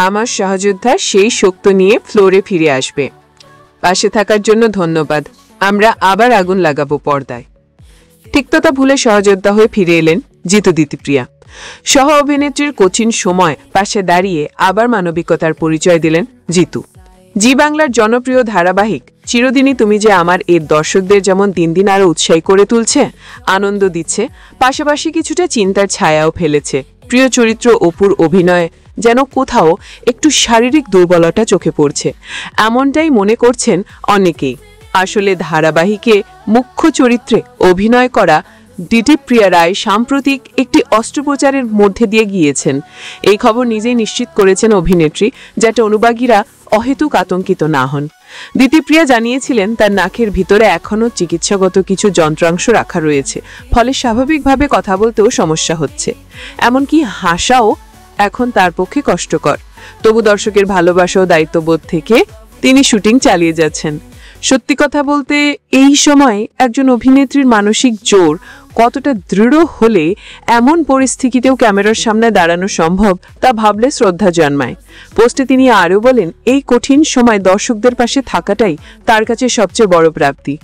আমার সহযোদ্ধা সেই শক্তি নিয়ে ফ্লোরে ফিরে আসবে। পাশে থাকার জন্য ধন্যবাদ। আমরা আবার আগুন লাগাবো পর্দায়। তিক্ততা ভুলে সহযোদ্ধা হয়ে ফিরে এলেন জিতু দিতিপ্রিয়া। সহ অভিনেত্রীর কঠিন সময় পাশে দাঁড়িয়ে আবার মানবিকতার পরিচয় দিলেন জিতু। জি বাংলার জনপ্রিয় ধারাবাহিক চিরদিনই তুমি যে আমার এর দর্শকদের যেমন দিন দিন আরো উৎসাহী করে তুলছে, আনন্দ দিচ্ছে, পাশাপাশি কিছুটা চিন্তার ছায়াও ফেলেছে। প্রিয় চরিত্র অপুর অভিনয় যেন কোথাও একটু শারীরিক দুর্বলতা চোখে পড়ছে, এমনটাই মনে করছেন অনেকেই। আসলে ধারাবাহিকে মুখ্য চরিত্রে অভিনয় করা দিতিপ্রিয়া রায় সাম্প্রতিক একটি অস্ত্রোপচারের মধ্যে দিয়ে গিয়েছেন। এই খবর নিজেই নিশ্চিত করেছেন অভিনেত্রী, যাতে অনুরাগীরা অহেতুক আতঙ্কিত না হন। দিতিপ্রিয়া জানিয়েছিলেন তার নাকের ভিতরে এখনও চিকিৎসাগত কিছু যন্ত্রাংশ রাখা রয়েছে, ফলে স্বাভাবিকভাবে কথা বলতেও সমস্যা হচ্ছে, এমনকি হাসাও এখন তার পক্ষে কষ্টকর। তবু দর্শকের ভালোবাসা ও দায়িত্ববোধ থেকে তিনি শুটিং চালিয়ে যাচ্ছেন। সত্যি কথা বলতে এই সময় একজন অভিনেত্রীর মানসিক জোর কতটা দৃঢ় হলে এমন পরিস্থিতিতেও ক্যামেরার সামনে দাঁড়ানো সম্ভব তা ভাবলে শ্রদ্ধা জন্মায়। পোস্টে তিনি আরও বলেন, এই কঠিন সময় দর্শকদের পাশে থাকাটাই তার কাছে সবচেয়ে বড় প্রাপ্তি।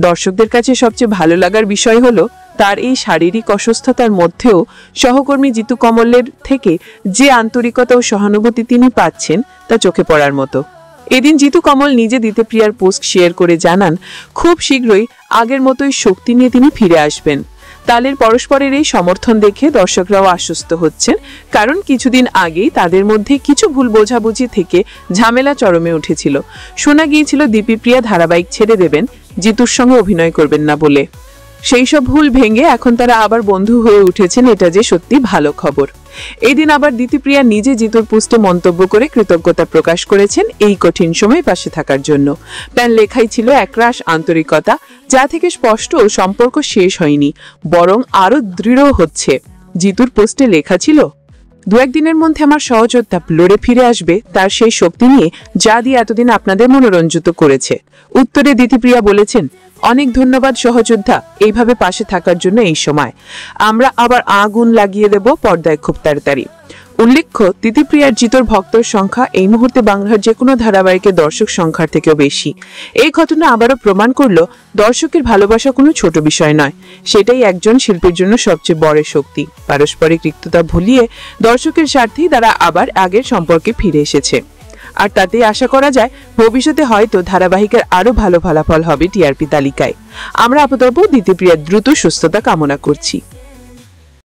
দর্শকদের কাছে সবচেয়ে ভালো লাগার বিষয় হলো তার এই শারীরিক অসুস্থতার মধ্যেও সহকর্মী জিতু কমলের থেকে যে আন্তরিকতা ও সহানুভূতি তিনি পাচ্ছেন তা চোখে পড়ার মতো। এদিন জিতু কমল নিজে দিতিপ্রিয়ার পোস্ট শেয়ার করে জানান, খুব শীঘ্রই আগের মতোই শক্তি নিয়ে তিনি ফিরে আসবেন। তাদের পরস্পরের এই সমর্থন দেখে দর্শকরাও আশ্বস্ত হচ্ছেন, কারণ কিছুদিন আগেই তাদের মধ্যে কিছু ভুল বোঝাবুঝি থেকে ঝামেলা চরমে উঠেছিল। শোনা গিয়েছিল দিতিপ্রিয়া ধারাবাহিক ছেড়ে দেবেন, জিতুর সঙ্গে অভিনয় করবেন না বলে। সেই সব ভুল ভেঙে এখন তারা আবার বন্ধু হয়ে উঠেছেন, এটা যে সত্যি ভালো খবর। এই দিন আবার দিতিপ্রিয়া নিজে জিতুর পোস্টে মন্তব্য করে কৃতজ্ঞতা প্রকাশ করেছেন এই কঠিন সময় পাশে থাকার জন্য। তার লেখাই ছিল একরাশ আন্তরিকতা, যা থেকে স্পষ্ট সম্পর্ক শেষ হয়নি, বরং আরো দৃঢ় হচ্ছে। জিতুর পোস্টে লেখা ছিল, দু একদিনের মধ্যে আমার সহযোদ্ধা লড়ে ফিরে আসবে তার সেই শক্তি নিয়ে, যা দিয়ে এতদিন আপনাদের মনোরঞ্জিত করেছে। উত্তরে দিতিপ্রিয়া বলেছেন, অনেক ধন্যবাদ সহযোদ্ধা, এইভাবে পাশে থাকার জন্য। এই সময় আমরা আবার আগুন লাগিয়ে দেব পর্দায় খুব তাড়াতাড়ি। উল্লেখ্য, দিতিপ্রিয়ার জিতুর ভক্তর সংখ্যা এই মুহূর্তে বাংলার যে কোনো ধারাবাহিকের দর্শক সংখ্যার থেকেও বেশি। এই ঘটনা আবারও প্রমাণ করলো দর্শকের ভালোবাসা কোনো ছোট বিষয় নয়, সেটাই একজন শিল্পীর জন্য সবচেয়ে বড় শক্তি। পারস্পরিক রিক্ততা ভুলিয়ে দর্শকের স্বার্থেই তারা আবার আগের সম্পর্কে ফিরে এসেছে। আর তাতে আশা করা যায় ভবিষ্যতে হয়তো ধারাবাহিকের আরো ভালো ফলাফল হবে টিআরপি তালিকায়। আমরা আপাতত দিতিপ্রিয়ার দ্রুত সুস্থতা কামনা করছি।